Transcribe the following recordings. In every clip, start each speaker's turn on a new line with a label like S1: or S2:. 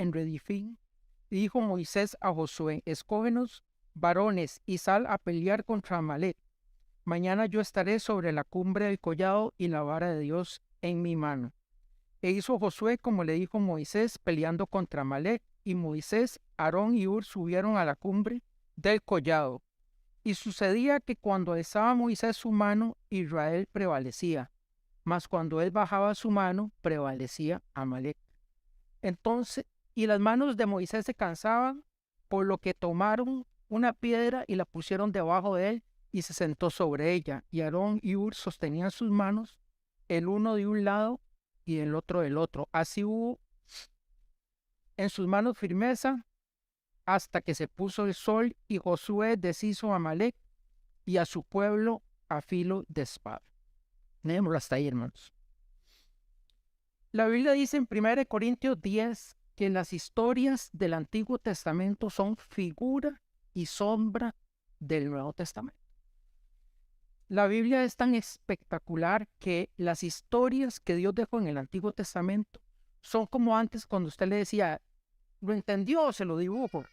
S1: en Redifín. Y dijo Moisés a Josué: escógenos varones y sal a pelear contra Amalec. Mañana yo estaré sobre la cumbre del collado y la vara de Dios en mi mano. E hizo Josué como le dijo Moisés, peleando contra Amalec, y Moisés, Aarón y Hur subieron a la cumbre del collado. Y sucedía que cuando alzaba Moisés su mano, Israel prevalecía, mas cuando él bajaba su mano, prevalecía Amalec. Entonces, y las manos de Moisés se cansaban, por lo que tomaron una piedra y la pusieron debajo de él, y se sentó sobre ella. Y Aarón y Hur sostenían sus manos, el uno de un lado y el otro del otro. Así hubo en sus manos firmeza hasta que se puso el sol, y Josué deshizo a Amalec y a su pueblo a filo de espada. Leémoslo hasta ahí, hermanos. La Biblia dice en 1 Corintios 10 que las historias del Antiguo Testamento son figura y sombra del Nuevo Testamento. La Biblia es tan espectacular que las historias que Dios dejó en el Antiguo Testamento son como antes cuando usted le decía, ¿lo entendió? Se lo dibujo.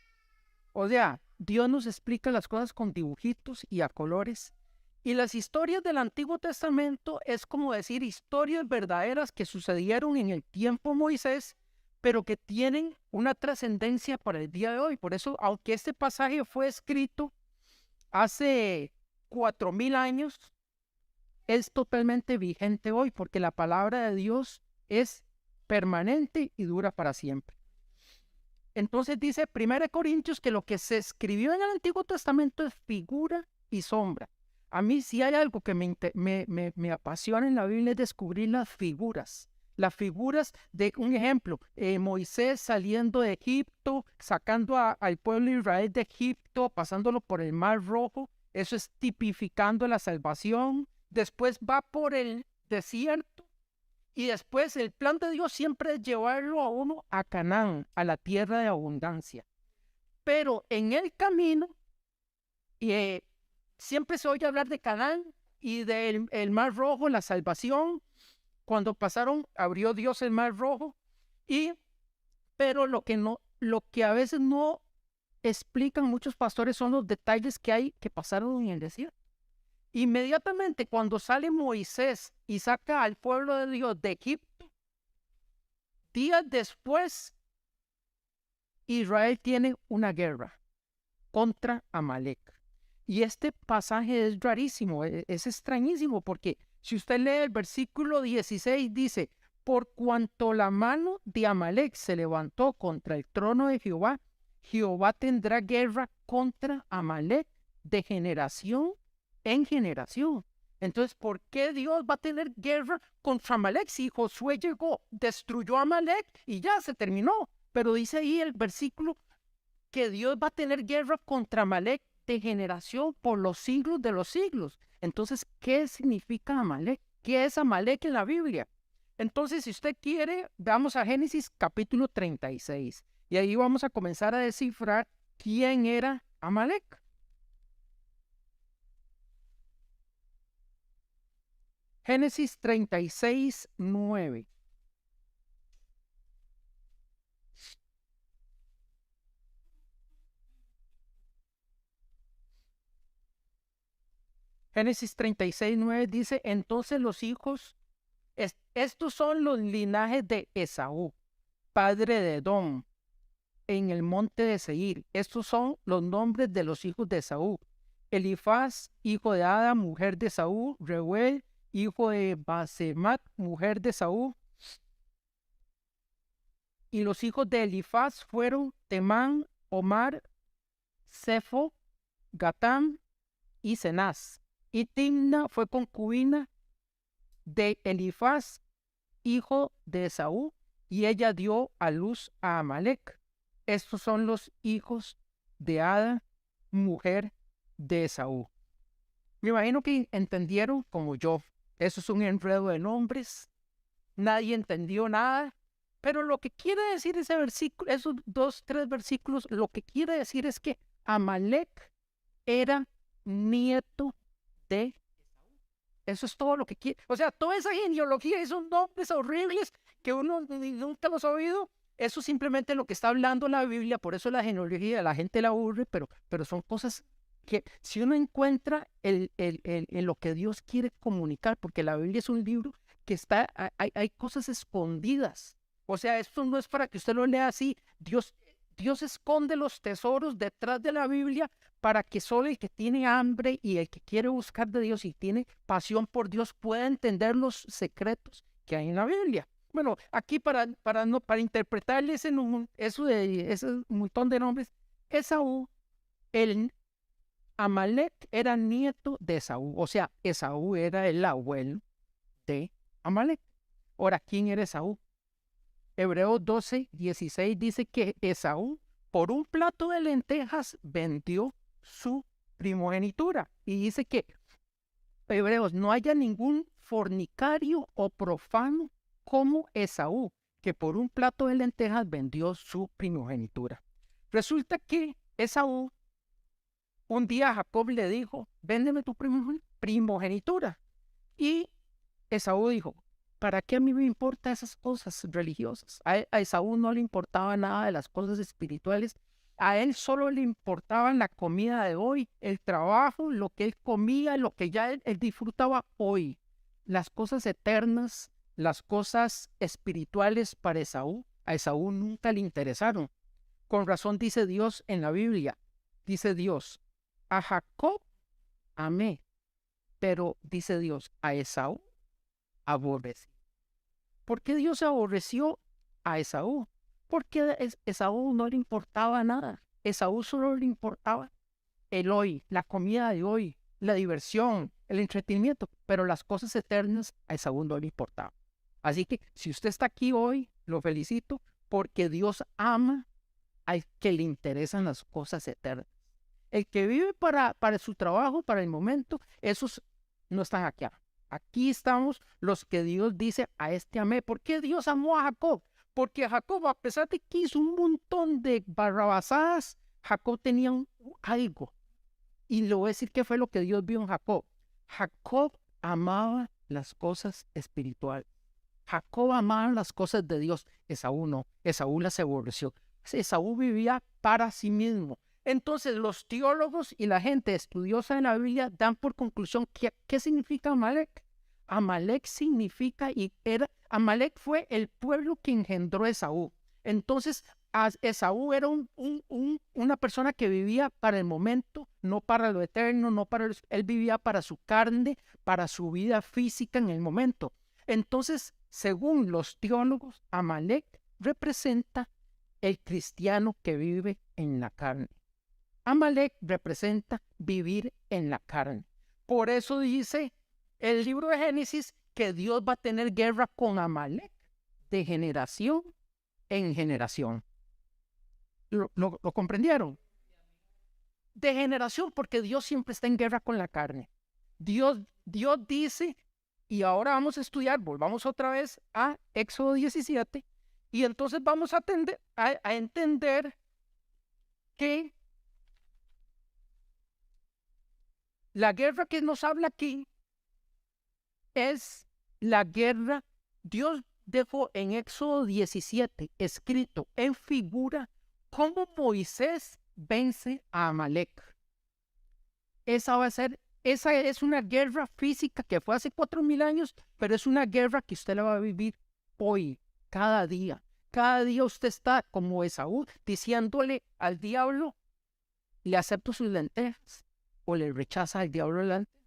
S1: O sea, Dios nos explica las cosas con dibujitos y a colores. Y las historias del Antiguo Testamento es como decir historias verdaderas que sucedieron en el tiempo de Moisés, pero que tienen una trascendencia para el día de hoy. Por eso, aunque este pasaje fue escrito hace 4000 años, es totalmente vigente hoy, porque la palabra de Dios es permanente y dura para siempre. Entonces dice 1 Corintios que lo que se escribió en el Antiguo Testamento es figura y sombra. A mí si hay algo que me apasiona en la Biblia es descubrir las figuras. Las figuras de un ejemplo, Moisés saliendo de Egipto, sacando al pueblo de Israel de Egipto, pasándolo por el Mar Rojo. Eso es tipificando la salvación. Después va por el desierto. Y después el plan de Dios siempre es llevarlo a uno a Canaán, a la tierra de abundancia. Pero en el camino, siempre se oye hablar de Canaán y del el Mar Rojo, la salvación. Cuando pasaron, abrió Dios el Mar Rojo. Pero lo que a veces no explican muchos pastores son los detalles que hay que pasaron en el desierto. Inmediatamente cuando sale Moisés y saca al pueblo de Dios de Egipto, días después, Israel tiene una guerra contra Amalec. Y este pasaje es rarísimo, es extrañísimo, porque si usted lee el versículo 16, dice, por cuanto la mano de Amalec se levantó contra el trono de Jehová, Jehová tendrá guerra contra Amalec de generación en generación. Entonces, ¿por qué Dios va a tener guerra contra Amalec? Si Josué llegó, destruyó a Amalec y ya se terminó. Pero dice ahí el versículo que Dios va a tener guerra contra Amalec de generación por los siglos de los siglos. Entonces, ¿qué significa Amalec? ¿Qué es Amalec en la Biblia? Entonces, si usted quiere, vamos a Génesis capítulo 36. Y ahí vamos a comenzar a descifrar quién era Amalec. Génesis 36, 9. Génesis 36, 9 dice, entonces los hijos, estos son los linajes de Esaú, padre de Edom, en el monte de Seir. Estos son los nombres de los hijos de Esaú. Elifaz, hijo de Ada, mujer de Esaú. Reuel, hijo de Basemat, mujer de Esaú. Y los hijos de Elifaz fueron Temán, Omar, Sefo, Gatán y Cenaz. Y Timna fue concubina de Elifaz, hijo de Esaú, y ella dio a luz a Amalec. Estos son los hijos de Ada, mujer de Esaú. Me imagino que entendieron como yo. Eso es un enredo de nombres. Nadie entendió nada. Pero lo que quiere decir ese versículo, esos 2-3 versículos, lo que quiere decir es que Amalec era nieto de Esaú. Eso es todo lo que quiere. O sea, toda esa genealogía, esos nombres horribles que uno nunca los ha oído, Eso simplemente lo que está hablando la Biblia, por eso la genealogía, la gente la aburre, pero son cosas que si uno encuentra en lo que Dios quiere comunicar, porque la Biblia es un libro que está, hay cosas escondidas. O sea, esto no es para que usted lo lea así. Dios esconde los tesoros detrás de la Biblia para que solo el que tiene hambre y el que quiere buscar de Dios y tiene pasión por Dios pueda entender los secretos que hay en la Biblia. Bueno, aquí para interpretarle ese montón de nombres, Esaú, el Amalek era nieto de Esaú, o sea, Esaú era el abuelo de Amalek. Ahora, ¿quién era Esaú? Hebreos 12:16 dice que Esaú, por un plato de lentejas, vendió su primogenitura. Y dice que, Hebreos, no haya ningún fornicario o profano como Esaú, que por un plato de lentejas vendió su primogenitura. Resulta que Esaú, un día Jacob le dijo, véndeme tu primogenitura. Y Esaú dijo, ¿para qué a mí me importan esas cosas religiosas? A Esaú no le importaba nada de las cosas espirituales. A él solo le importaban la comida de hoy, el trabajo, lo que él comía, lo que ya él disfrutaba hoy. Las cosas eternas, las cosas espirituales para Esaú, a Esaú nunca le interesaron. Con razón dice Dios en la Biblia, dice Dios, a Jacob amé, pero dice Dios, a Esaú aborrecí. ¿Por qué Dios aborreció a Esaú? Porque Esaú no le importaba nada. Esaú solo le importaba el hoy, la comida de hoy, la diversión, el entretenimiento, pero las cosas eternas a Esaú no le importaban. Así que si usted está aquí hoy, lo felicito porque Dios ama al que le interesan las cosas eternas. El que vive para su trabajo, para el momento, esos no están aquí. Aquí estamos los que Dios dice, a este amé. ¿Por qué Dios amó a Jacob? Porque Jacob, a pesar de que hizo un montón de barrabasadas, Jacob tenía algo. Y le voy a decir qué fue lo que Dios vio en Jacob. Jacob amaba las cosas espirituales. Jacob amaba las cosas de Dios. Esaú no. Esaú las aborreció. Esaú vivía para sí mismo. Entonces los teólogos y la gente estudiosa de la Biblia dan por conclusión ¿qué significa Amalek? Amalek significa Amalek fue el pueblo que engendró a Esaú. Entonces Esaú era una persona que vivía para el momento, no para lo eterno, él vivía para su carne, para su vida física en el momento. Entonces, según los teólogos, Amalek representa el cristiano que vive en la carne. Amalek representa vivir en la carne. Por eso dice el libro de Génesis que Dios va a tener guerra con Amalek de generación en generación. ¿Lo comprendieron? De generación, porque Dios siempre está en guerra con la carne. Dios dice, y ahora vamos a estudiar, volvamos otra vez a Éxodo 17, y entonces vamos a entender que la guerra que nos habla aquí es la guerra. Dios dejó en Éxodo 17 escrito en figura cómo Moisés vence a Amalek. Esa es una guerra física que fue hace 4,000 años, pero es una guerra que usted la va a vivir hoy, cada día. Cada día usted está como Esaú diciéndole al diablo, le acepto sus lentejas o le rechaza al diablo las lentejas.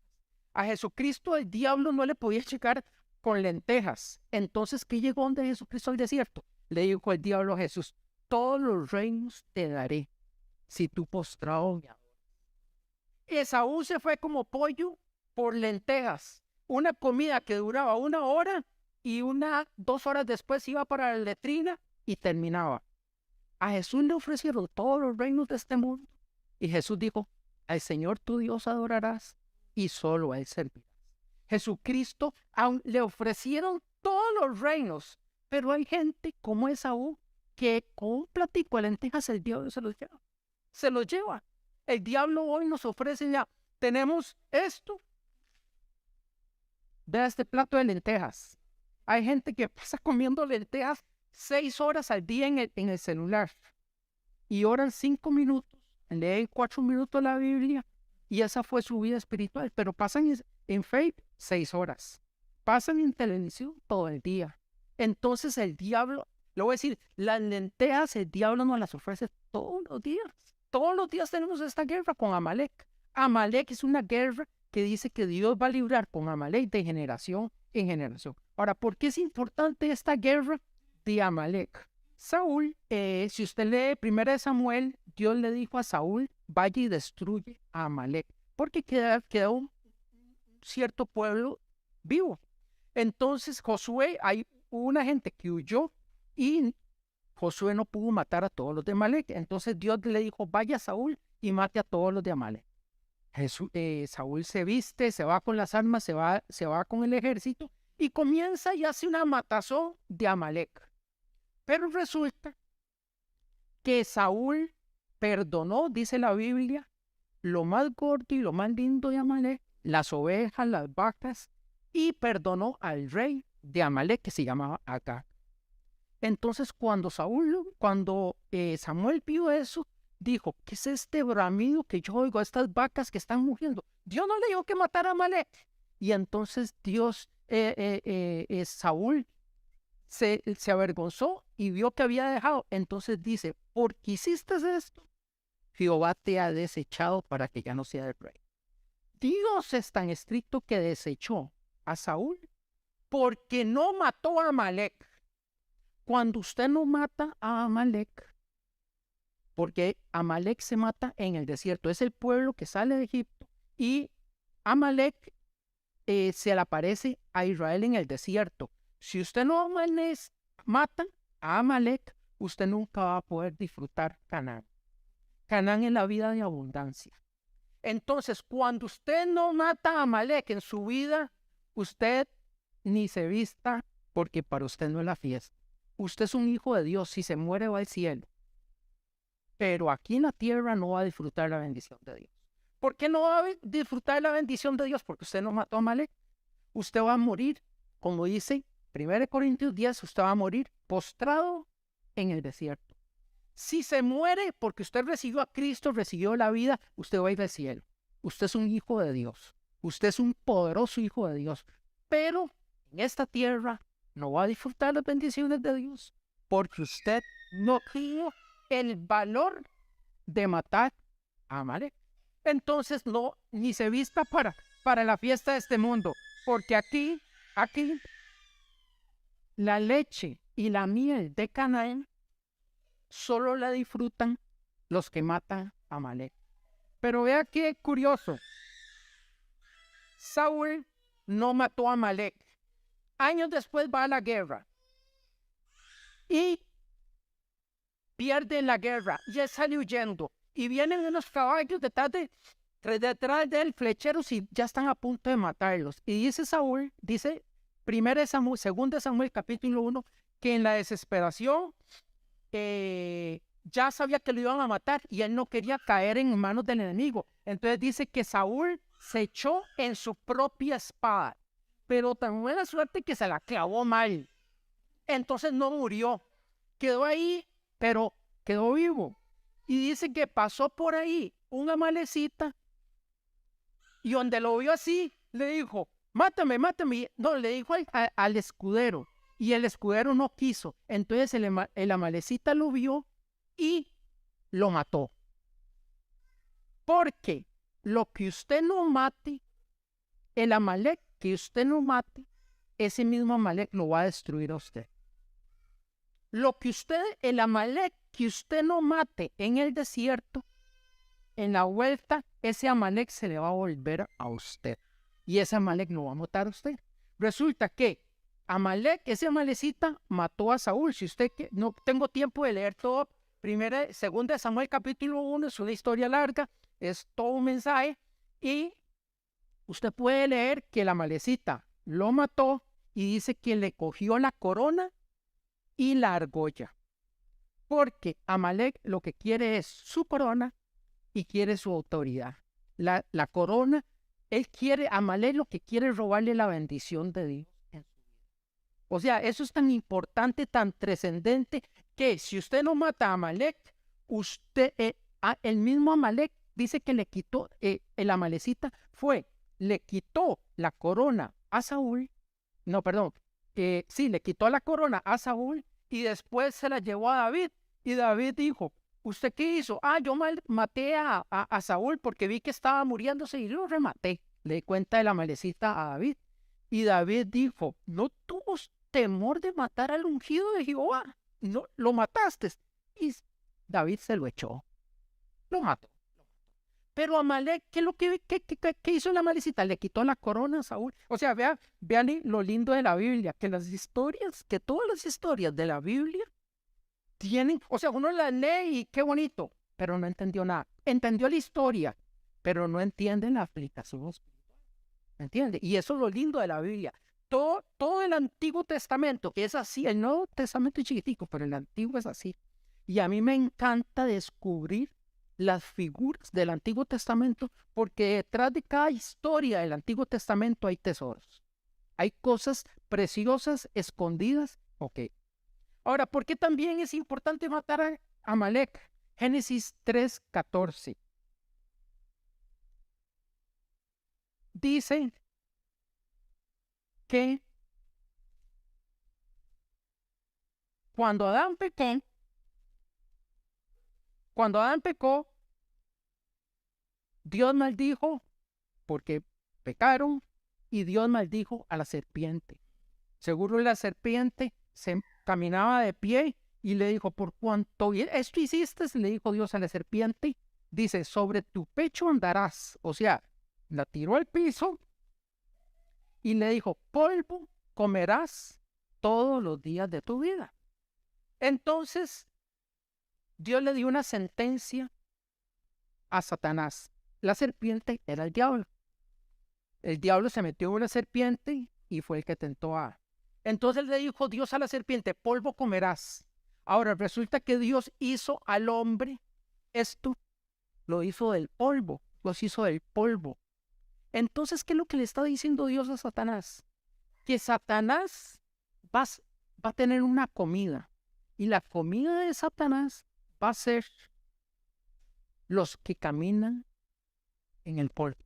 S1: A Jesucristo el diablo no le podía llegar con lentejas. Entonces, ¿qué llegó donde Jesucristo al desierto? Le dijo el diablo a Jesús, todos los reinos te daré si tú postrado me adoras. Esaú se fue como pollo por lentejas. Una comida que duraba 1 hora y 2 horas después iba para la letrina y terminaba. A Jesús le ofrecieron todos los reinos de este mundo. Y Jesús dijo, al Señor tu Dios adorarás y solo a Él servirás. Jesucristo le ofrecieron todos los reinos, pero hay gente como Esaú que con un platico de lentejas el diablo se los lleva. Se los lleva. El diablo hoy nos ofrece ya, tenemos esto. Vea este plato de lentejas. Hay gente que pasa comiendo lentejas 6 horas al día en el celular y oran 5 minutos, leen 4 minutos la Biblia y esa fue su vida espiritual. Pero pasan en Facebook 6 horas, pasan en televisión todo el día. Entonces el diablo, le voy a decir, las lentejas el diablo nos las ofrece todos los días. Todos los días tenemos esta guerra con Amalek. Amalek es una guerra que dice que Dios va a librar con Amalek de generación en generación. Ahora, ¿por qué es importante esta guerra de Amalek? Saúl, si usted lee 1 Samuel, Dios le dijo a Saúl, vaya y destruye a Amalek, porque queda un cierto pueblo vivo. Entonces Josué, hay una gente que huyó y Josué no pudo matar a todos los de Amalek. Entonces Dios le dijo, vaya Saúl y mate a todos los de Amalek. Saúl se viste, se va con las armas, se va con el ejército y comienza y hace una matazón de Amalek. Pero resulta que Saúl perdonó, dice la Biblia, lo más gordo y lo más lindo de Amalek, las ovejas, las vacas, y perdonó al rey de Amalek que se llamaba Agag. Entonces cuando Samuel vio eso, dijo, ¿qué es este bramido que yo oigo a estas vacas que están muriendo? Dios no le dijo que matara a Amalek. Y entonces Saúl se avergonzó y vio que había dejado. Entonces dice, ¿por qué hiciste esto? Jehová te ha desechado para que ya no sea el rey. Dios es tan estricto que desechó a Saúl porque no mató a Amalek. Cuando usted no mata a Amalek, porque Amalek se mata en el desierto, es el pueblo que sale de Egipto y Amalek se le aparece a Israel en el desierto. Si usted no mata a Amalek, usted nunca va a poder disfrutar Canaán. Canaán es la vida de abundancia. Entonces, cuando usted no mata a Amalek en su vida, usted ni se vista porque para usted no es la fiesta. Usted es un hijo de Dios, si se muere va al cielo. Pero aquí en la tierra no va a disfrutar la bendición de Dios. ¿Por qué no va a disfrutar la bendición de Dios? Porque usted no mató a Amalek. Usted va a morir, como dice 1 Corintios 10, usted va a morir postrado en el desierto. Si se muere porque usted recibió a Cristo, recibió la vida, usted va a ir al cielo. Usted es un hijo de Dios. Usted es un poderoso hijo de Dios. Pero en esta tierra no va a disfrutar las bendiciones de Dios porque usted no tuvo el valor de matar a Amalek. Entonces no, ni se vista para la fiesta de este mundo, porque aquí, la leche y la miel de Canaán solo la disfrutan los que matan a Amalek. Pero vea qué curioso. Saúl no mató a Amalek. Años después va a la guerra y pierde la guerra y él sale huyendo y vienen unos caballos detrás de él, flecheros, y ya están a punto de matarlos. Y dice Saúl, dice 2 Samuel capítulo 1, que en la desesperación ya sabía que lo iban a matar y él no quería caer en manos del enemigo. Entonces dice que Saúl se echó en su propia espada, pero tan buena suerte que se la clavó mal. Entonces no murió, quedó ahí, pero quedó vivo. Y dice que pasó por ahí una amalecita y donde lo vio así, le dijo, mátame. No, le dijo al escudero. Y el escudero no quiso. Entonces el amalecita lo vio y lo mató. Porque lo que usted no mate, el Amalek que usted no mate, ese mismo Amalek lo va a destruir a usted. El Amalek que usted no mate en el desierto, en la vuelta, ese Amalek se le va a volver a usted. Y ese Amalek lo va a matar a usted. Resulta que Amalek, ese amalecita, mató a Saúl. Si usted no tengo tiempo de leer todo, 2 Samuel capítulo 1, es una historia larga, es todo un mensaje. Y usted puede leer que el amalecita lo mató y dice que le cogió la corona y la argolla. Porque Amalek lo que quiere es su corona y quiere su autoridad. La corona, Amalek lo que quiere es robarle la bendición de Dios en su vida. O sea, eso es tan importante, tan trascendente, que si usted no mata a Amalek, el mismo Amalek dice que le quitó, el amalecita le quitó la corona a Saúl, no, perdón, sí, le quitó la corona a Saúl y después se la llevó a David. Y David dijo, ¿usted qué hizo? Yo maté a Saúl porque vi que estaba muriéndose y lo rematé. Le cuenta el amalecita a David. Y David dijo, ¿no tuvo temor de matar al ungido de Jehová? No, lo mataste. Y David se lo echó, lo mató. Pero Amalek, ¿qué es lo que hizo la amalecita? Le quitó la corona a Saúl. O sea, vean lo lindo de la Biblia, que todas las historias de la Biblia tienen, o sea, uno las lee y qué bonito, pero no entendió nada. Entendió la historia, pero no entiende la aplicación. ¿Me entiende? Y eso es lo lindo de la Biblia. Todo el Antiguo Testamento, que es así, el Nuevo Testamento es chiquitico, pero el Antiguo es así. Y a mí me encanta descubrir las figuras del Antiguo Testamento, porque detrás de cada historia del Antiguo Testamento hay tesoros. Hay cosas preciosas escondidas. Ok. Ahora, ¿por qué también es importante matar a Amalek? Génesis 3:14. Dice que cuando Adán pecó, Dios maldijo porque pecaron y Dios maldijo a la serpiente. Seguro la serpiente se caminaba de pie y le dijo, por cuanto esto hiciste, le dijo Dios a la serpiente, dice, sobre tu pecho andarás. O sea, la tiró al piso y le dijo, polvo comerás todos los días de tu vida. Entonces, Dios le dio una sentencia a Satanás. La serpiente era el diablo. El diablo se metió en una serpiente y fue el que tentó a. Entonces le dijo Dios a la serpiente, polvo comerás. Ahora resulta que Dios hizo al hombre esto, lo hizo del polvo, los hizo del polvo. Entonces, ¿qué es lo que le está diciendo Dios a Satanás? Que Satanás va a tener una comida y la comida de Satanás va a ser los que caminan en el polvo.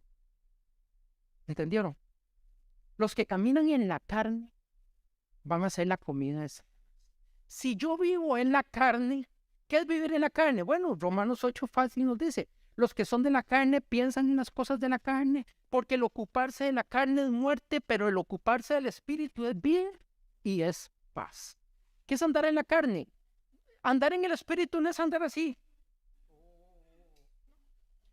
S1: ¿Entendieron? Los que caminan en la carne van a ser la comida de Satanás. Si yo vivo en la carne, ¿qué es vivir en la carne? Bueno, Romanos 8 fácil nos dice, los que son de la carne piensan en las cosas de la carne, porque el ocuparse de la carne es muerte, pero el ocuparse del espíritu es vida y es paz. ¿Qué es andar en la carne? Andar en el espíritu no es andar así.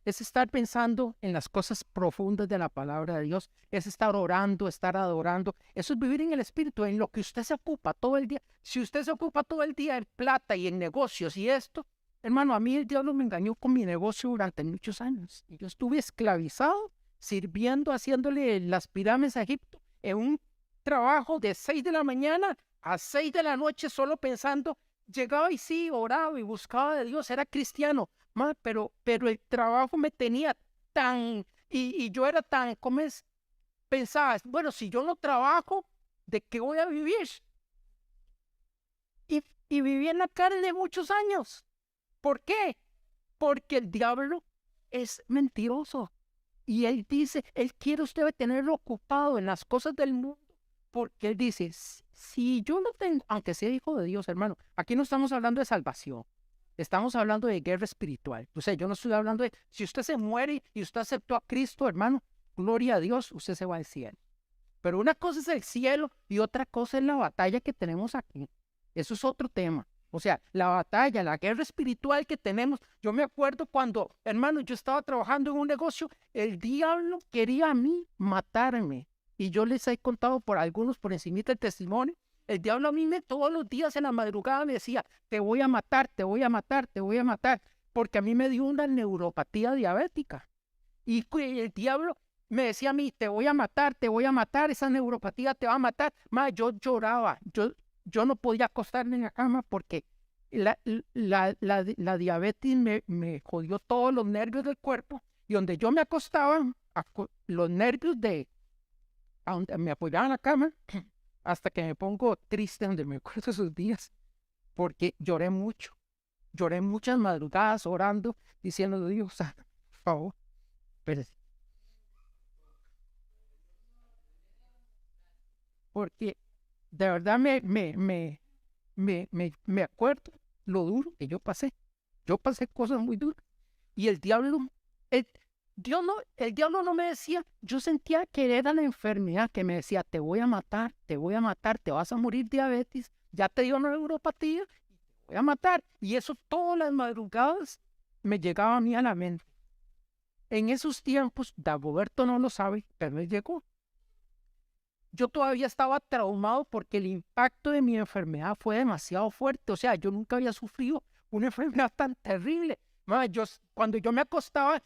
S1: Es estar pensando en las cosas profundas de la palabra de Dios, es estar orando, estar adorando. Eso es vivir en el espíritu, en lo que usted se ocupa todo el día. Si usted se ocupa todo el día en plata y en negocios y esto, hermano, a mí el diablo me engañó con mi negocio durante muchos años. Y yo estuve esclavizado, sirviendo, haciéndole las pirámides a Egipto, en un trabajo de 6 de la mañana a 6 de la noche, solo pensando. Llegaba y sí, oraba y buscaba de Dios, era cristiano. Pero el trabajo me tenía tan, y yo era tan, ¿cómo es? Pensaba, bueno, si yo no trabajo, ¿de qué voy a vivir? Y viví en la carne muchos años. ¿Por qué? Porque el diablo es mentiroso. Y él dice, él quiere usted tenerlo ocupado en las cosas del mundo. Porque él dice, si yo no tengo, aunque sea hijo de Dios, hermano, aquí no estamos hablando de salvación. Estamos hablando de guerra espiritual. O sea, yo no estoy hablando de, si usted se muere y usted aceptó a Cristo, hermano, gloria a Dios, usted se va al cielo. Pero una cosa es el cielo y otra cosa es la batalla que tenemos aquí. Eso es otro tema. O sea, la batalla, la guerra espiritual que tenemos. Yo me acuerdo cuando, hermano, yo estaba trabajando en un negocio, el diablo quería a mí matarme. Y yo les he contado por algunos por encima del testimonio. El diablo a mí todos los días en la madrugada me decía, te voy a matar, te voy a matar, te voy a matar, porque a mí me dio una neuropatía diabética. Y el diablo me decía a mí, te voy a matar, esa neuropatía te va a matar. Yo lloraba, yo no podía acostarme en la cama porque la diabetes me jodió todos los nervios del cuerpo, y donde yo me acostaba, los nervios a donde me apoyaba en la cama, hasta que me pongo triste donde me acuerdo esos días, porque lloré muchas madrugadas orando, diciendo, Dios, por favor, pero porque de verdad me acuerdo lo duro que yo pasé. Yo pasé cosas muy duras. Y el diablo, el, el diablo no me decía, yo sentía que era la enfermedad que me decía, te voy a matar, te vas a morir diabetes, ya te dio neuropatía, te voy a matar. Y eso todas las madrugadas me llegaba a mí a la mente. En esos tiempos, Dagoberto no lo sabe, pero él llegó. Yo todavía estaba traumado porque el impacto de mi enfermedad fue demasiado fuerte. O sea, yo nunca había sufrido una enfermedad tan terrible. Cuando yo me acostaba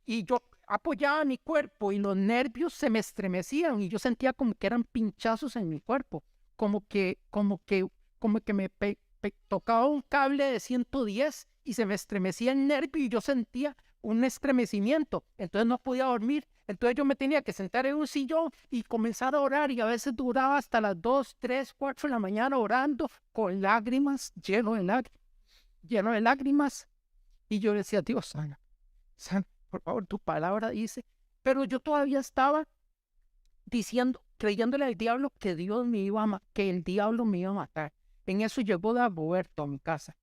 S1: y yo apoyaba mi cuerpo y los nervios se me estremecían y yo sentía como que eran pinchazos en mi cuerpo, como que tocaba un cable de 110 y se me estremecía el nervio y yo sentía un estremecimiento. Entonces no podía dormir. Entonces yo me tenía que sentar en un sillón y comenzar a orar y a veces duraba hasta las 2, 3, 4 de la mañana orando con lágrimas, lleno de lágrimas. Y yo decía, Dios, sana, sana, por favor, tu palabra dice. Pero yo todavía estaba diciendo, creyéndole al diablo que que el diablo me iba a matar. En eso llegó Dagoberto a mi casa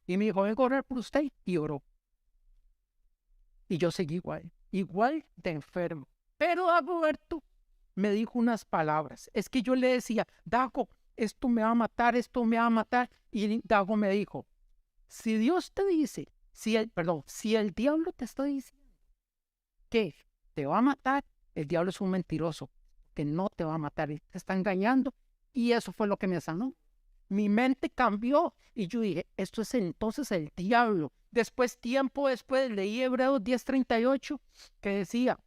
S1: y me dijo, vengo a orar por usted, y oró. Y yo seguí igual de enfermo. Pero Dagoberto me dijo unas palabras. Es que yo le decía, Dago, esto me va a matar, esto me va a matar. Y Dago me dijo, si Dios te dice, si el diablo te está diciendo que te va a matar, el diablo es un mentiroso, que no te va a matar, te está engañando. Y eso fue lo que me sanó. Mi mente cambió y yo dije, esto es entonces el diablo. Tiempo después, leí Hebreos 10:38 que decía,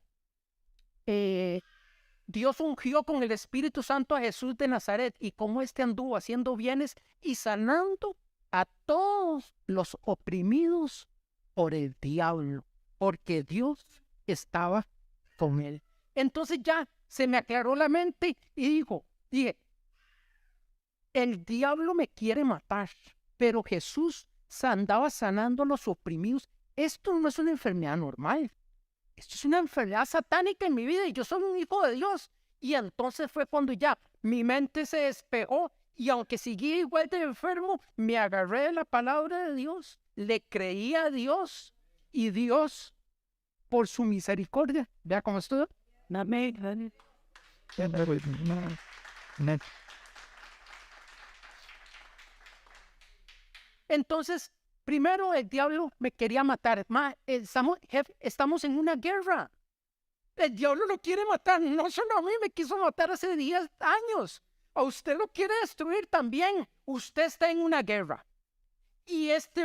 S1: Dios ungió con el Espíritu Santo a Jesús de Nazaret y como éste anduvo haciendo bienes y sanando a todos los oprimidos por el diablo, porque Dios estaba con él. Entonces ya se me aclaró la mente y dije, el diablo me quiere matar, pero Jesús andaba sanando a los oprimidos. Esto no es una enfermedad normal. Esto es una enfermedad satánica en mi vida y yo soy un hijo de Dios. Y entonces fue cuando ya mi mente se despejó y aunque seguía igual de enfermo, me agarré de la palabra de Dios, le creí a Dios y Dios, por su misericordia, vea cómo estoy. Entonces, primero el diablo me quería matar. Estamos en una guerra. El diablo lo quiere matar. No solo a mí, me quiso matar hace 10 años. A usted lo quiere destruir también. Usted está en una guerra. Y este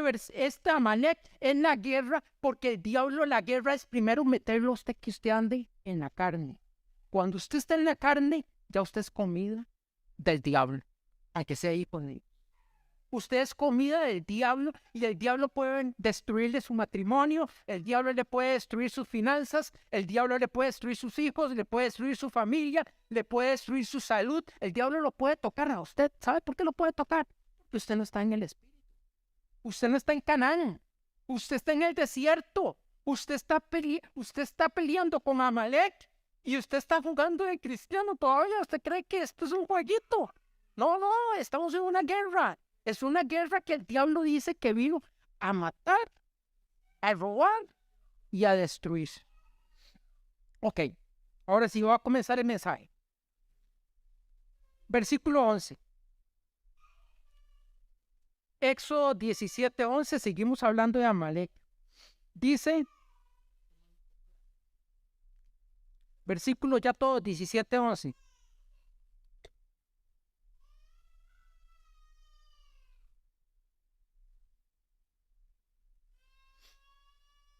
S1: Amalek es la guerra, porque el diablo, la guerra es primero meterlo a usted que usted ande en la carne. Cuando usted está en la carne, ya usted es comida del diablo, aunque sea hijo de Dios. Usted es comida del diablo y el diablo puede destruirle su matrimonio, el diablo le puede destruir sus finanzas, el diablo le puede destruir sus hijos, le puede destruir su familia, le puede destruir su salud. El diablo lo puede tocar a usted. ¿Sabe por qué lo puede tocar? Porque usted no está en el Espíritu. Usted no está en Canaán. Usted está en el desierto. Usted está peleando con Amalek y usted está jugando de cristiano todavía. ¿Usted cree que esto es un jueguito? No, estamos en una guerra. Es una guerra que el diablo dice que vino a matar, a robar y a destruir. Ok, ahora sí voy a comenzar el mensaje. Versículo 11. Éxodo 17:11, seguimos hablando de Amalek. Dice, versículo ya todo, 17:11.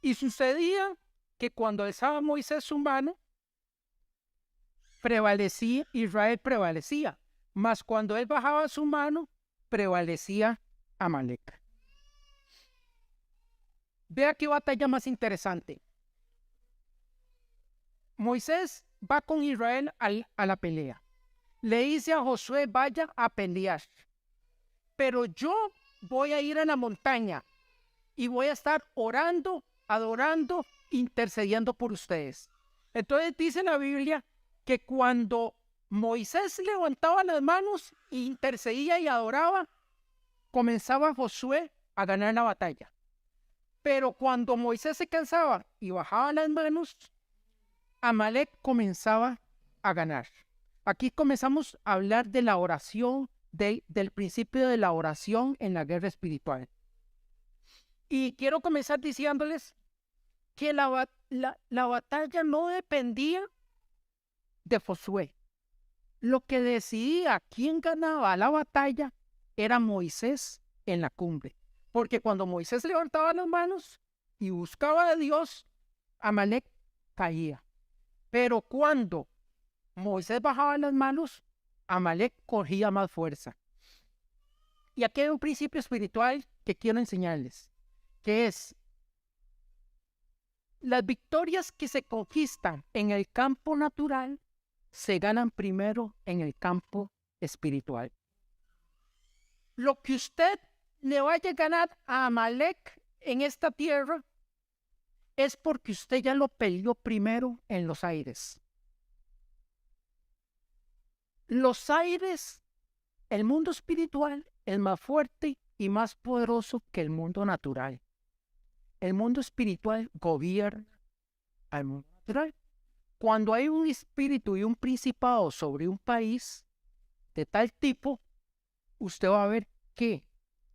S1: Y sucedía que cuando alzaba Moisés su mano, Israel prevalecía, mas cuando él bajaba su mano, prevalecía Amalek. Vea qué batalla más interesante. Moisés va con Israel a la pelea. le dice a Josué, vaya a pelear, pero yo voy a ir a la montaña y voy a estar orando, adorando, intercediendo por ustedes. Entonces dice la Biblia que cuando Moisés levantaba las manos, intercedía y adoraba, comenzaba Josué a ganar la batalla. Pero cuando Moisés se cansaba y bajaba las manos, Amalek comenzaba a ganar. Aquí comenzamos a hablar de la oración, del principio de la oración en la guerra espiritual. Y quiero comenzar diciéndoles que la batalla no dependía de Josué. Lo que decidía quién ganaba la batalla era Moisés en la cumbre. Porque cuando Moisés levantaba las manos y buscaba a Dios, Amalek caía. Pero cuando Moisés bajaba las manos, Amalek cogía más fuerza. Y aquí hay un principio espiritual que quiero enseñarles, que es: las victorias que se conquistan en el campo natural se ganan primero en el campo espiritual. Lo que usted le vaya a ganar a Amalek en esta tierra es porque usted ya lo peleó primero en los aires. Los aires, el mundo espiritual es más fuerte y más poderoso que el mundo natural. El mundo espiritual gobierna al mundo natural. Cuando hay un espíritu y un principado sobre un país de tal tipo, usted va a ver que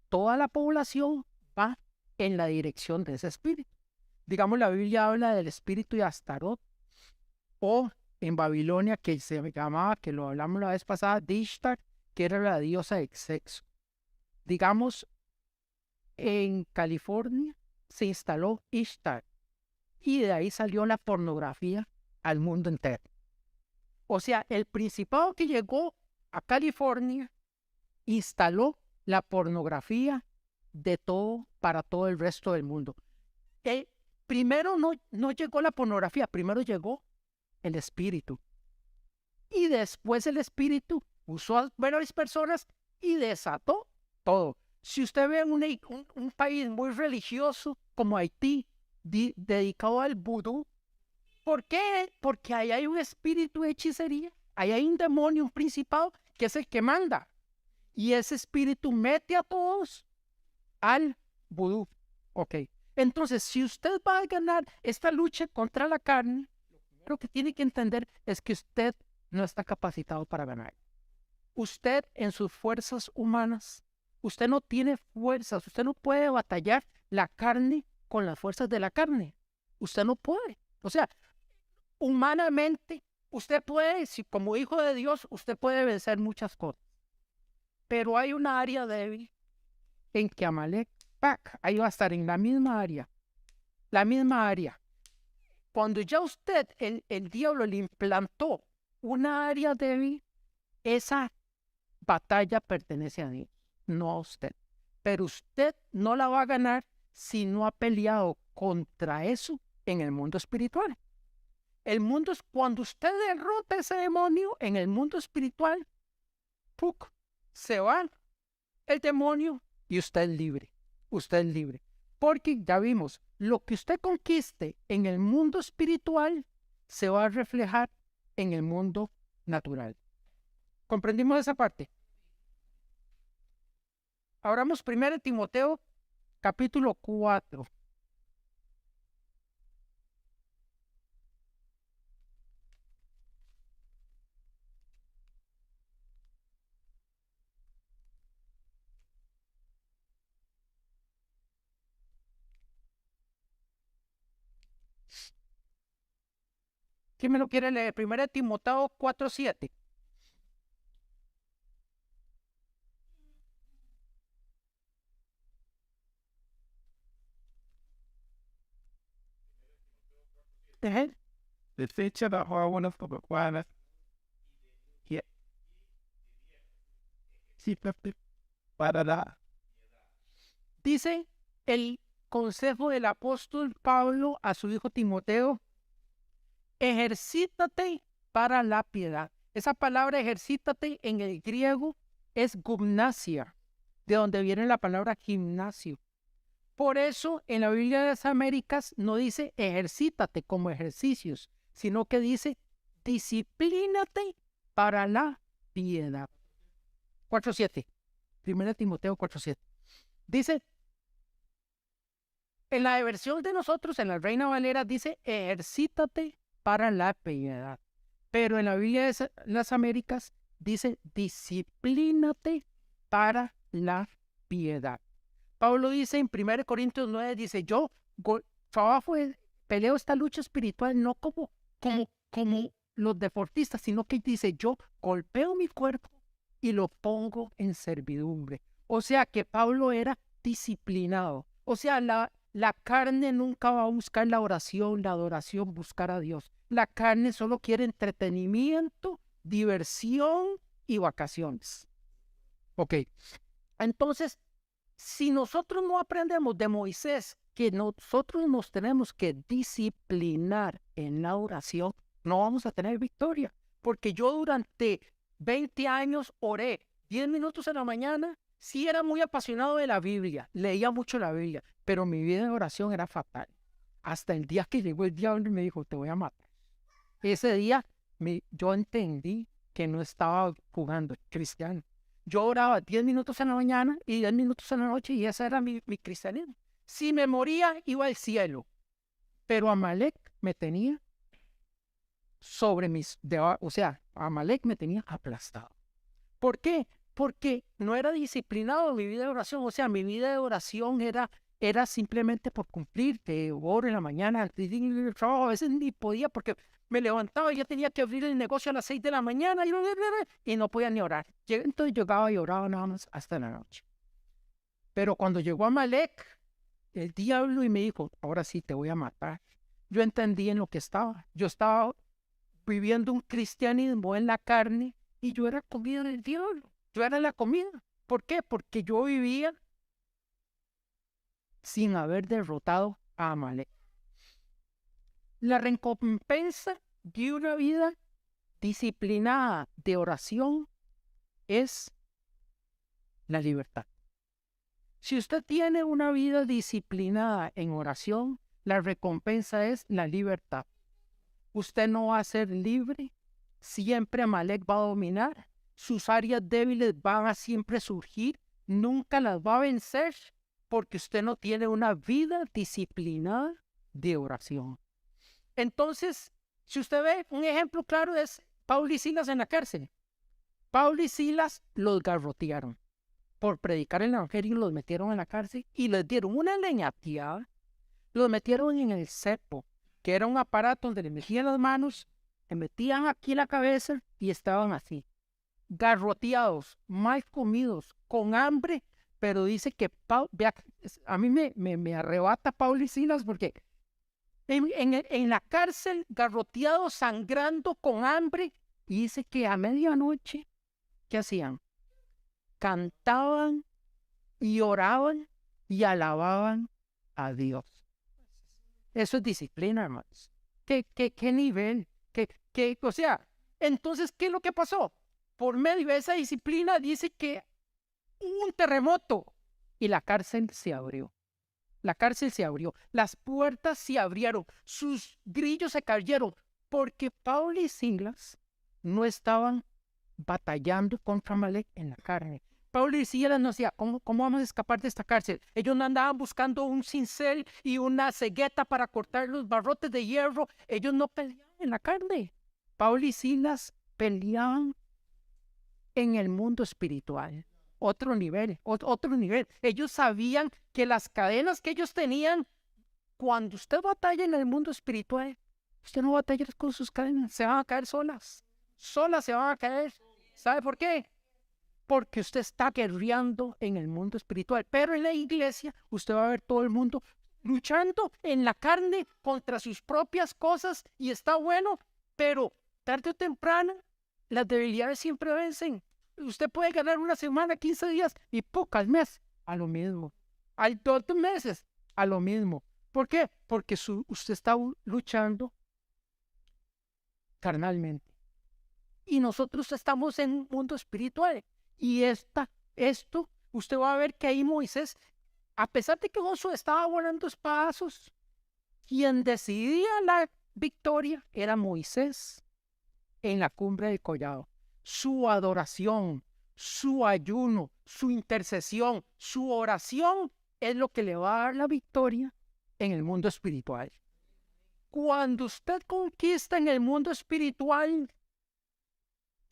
S1: toda la población va en la dirección de ese espíritu. Digamos, la Biblia habla del espíritu de Astarot, o en Babilonia, que se llamaba, que lo hablamos la vez pasada, de Ishtar, que era la diosa del sexo. Digamos, en California se instaló Ishtar y de ahí salió la pornografía al mundo entero. O sea, el principado que llegó a California instaló la pornografía de todo para todo el resto del mundo. Primero no llegó la pornografía, primero llegó el espíritu. Y después el espíritu usó a varias personas y desató todo. Si usted ve un país muy religioso como Haití, dedicado al vudú, ¿por qué? Porque ahí hay un espíritu de hechicería, ahí hay un demonio, un principado, que es el que manda. Y ese espíritu mete a todos al vudú. Ok. Entonces, si usted va a ganar esta lucha contra la carne, lo que tiene que entender es que usted no está capacitado para ganar. Usted en sus fuerzas humanas, usted no tiene fuerzas, usted no puede batallar la carne con las fuerzas de la carne. Usted no puede. O sea, humanamente, usted puede, si como hijo de Dios, usted puede vencer muchas cosas. Pero hay una área débil en que Amalek, ahí va a estar en la misma área. La misma área. Cuando ya usted, el diablo le implantó una área débil, esa batalla pertenece a Dios, no a usted. Pero usted no la va a ganar si no ha peleado contra eso en el mundo espiritual. El mundo es cuando usted derrota ese demonio en el mundo espiritual, ¡puc!, se va el demonio y usted es libre. Usted es libre. Porque ya vimos, lo que usted conquiste en el mundo espiritual se va a reflejar en el mundo natural. ¿Comprendimos esa parte? Abramos 1 Timoteo, capítulo 4. ¿Quién me lo quiere leer? 1 Timoteo 4:7.
S2: The feature that I want to require. Yeah. Sí, para la.
S1: Dice el consejo del apóstol Pablo a su hijo Timoteo: ejercítate para la piedad. Esa palabra ejercítate en el griego es gimnasia, de donde viene la palabra gimnasio. Por eso en la Biblia de las Américas no dice ejercítate como ejercicios, sino que dice disciplínate para la piedad. 4:7. 1 Timoteo 4:7. Dice, en la versión de nosotros, en la Reina Valera, dice ejercítate para la piedad. Pero en la Biblia de las Américas dice disciplínate para la piedad. Pablo dice en 1 Corintios 9, dice, yo trabajo, peleo esta lucha espiritual no como los deportistas, sino que dice, yo golpeo mi cuerpo y lo pongo en servidumbre. O sea que Pablo era disciplinado. O sea, la carne nunca va a buscar la oración, la adoración, buscar a Dios. La carne solo quiere entretenimiento, diversión y vacaciones. Ok, entonces, si nosotros no aprendemos de Moisés que nosotros nos tenemos que disciplinar en la oración, no vamos a tener victoria. Porque yo durante 20 años oré 10 minutos en la mañana, sí era muy apasionado de la Biblia, leía mucho la Biblia, pero mi vida de oración era fatal. Hasta el día que llegó el diablo y me dijo, te voy a matar. Ese día yo entendí que no estaba jugando cristiano. Yo oraba 10 minutos en la mañana y 10 minutos en la noche y ese era mi cristianismo. Si me moría, iba al cielo. Pero Amalek me tenía Amalek me tenía aplastado. ¿Por qué? Porque no era disciplinado mi vida de oración. O sea, mi vida de oración era simplemente por cumplir, que oro en la mañana, antes de ir al trabajo, a veces ni podía porque me levantaba y ya tenía que abrir el negocio a las 6 de la mañana y no podía ni orar. Entonces llegaba y oraba nada más hasta la noche. Pero cuando llegó Amalek, el diablo, y me dijo, ahora sí te voy a matar. Yo entendí en lo que estaba. Yo estaba viviendo un cristianismo en la carne y yo era comida del diablo. Yo era la comida. ¿Por qué? Porque yo vivía sin haber derrotado a Amalek. La recompensa de una vida disciplinada de oración es la libertad. Si usted tiene una vida disciplinada en oración, la recompensa es la libertad. Usted no va a ser libre, siempre Amalek va a dominar, sus áreas débiles van a siempre surgir, nunca las va a vencer, porque usted no tiene una vida disciplinada de oración. Entonces, si usted ve, un ejemplo claro es Pablo y Silas en la cárcel. Pablo y Silas los garrotearon. Por predicar el evangelio los metieron en la cárcel y les dieron una leñateada. Los metieron en el cepo, que era un aparato donde le metían las manos, le metían aquí la cabeza y estaban así, garroteados, mal comidos, con hambre. Pero dice que a mí me arrebata Pablo y Silas porque en la cárcel, garroteados, sangrando, con hambre, y dice que a medianoche, ¿qué hacían? Cantaban y oraban y alababan a Dios. Eso es disciplina, hermanos. ¿Qué nivel? O sea, entonces, ¿qué es lo que pasó? Por medio de esa disciplina dice que hubo un terremoto y la cárcel se abrió. La cárcel se abrió, las puertas se abrieron, sus grillos se cayeron, porque Pablo y Silas no estaban batallando contra Amalek en la carne. Pablo y Silas no decían, ¿cómo vamos a escapar de esta cárcel? Ellos no andaban buscando un cincel y una cegueta para cortar los barrotes de hierro. Ellos no peleaban en la carne. Pablo y Silas peleaban en el mundo espiritual. Otro nivel. Ellos sabían que las cadenas que ellos tenían, cuando usted batalla en el mundo espiritual, usted no batalla con sus cadenas, se van a caer solas. Solas se van a caer. ¿Sabe por qué? Porque usted está guerreando en el mundo espiritual. Pero en la iglesia, usted va a ver todo el mundo luchando en la carne contra sus propias cosas y está bueno, pero tarde o temprano, las debilidades siempre vencen. Usted puede ganar una semana, 15 días y al mes, a lo mismo. Al 2 meses, a lo mismo. ¿Por qué? Porque usted está luchando carnalmente. y nosotros estamos en un mundo espiritual. Y esto, usted va a ver que ahí Moisés, a pesar de que Josué estaba volando espadazos, quien decidía la victoria era Moisés en la cumbre del collado. Su adoración, su ayuno, su intercesión, su oración es lo que le va a dar la victoria en el mundo espiritual. Cuando usted conquista en el mundo espiritual,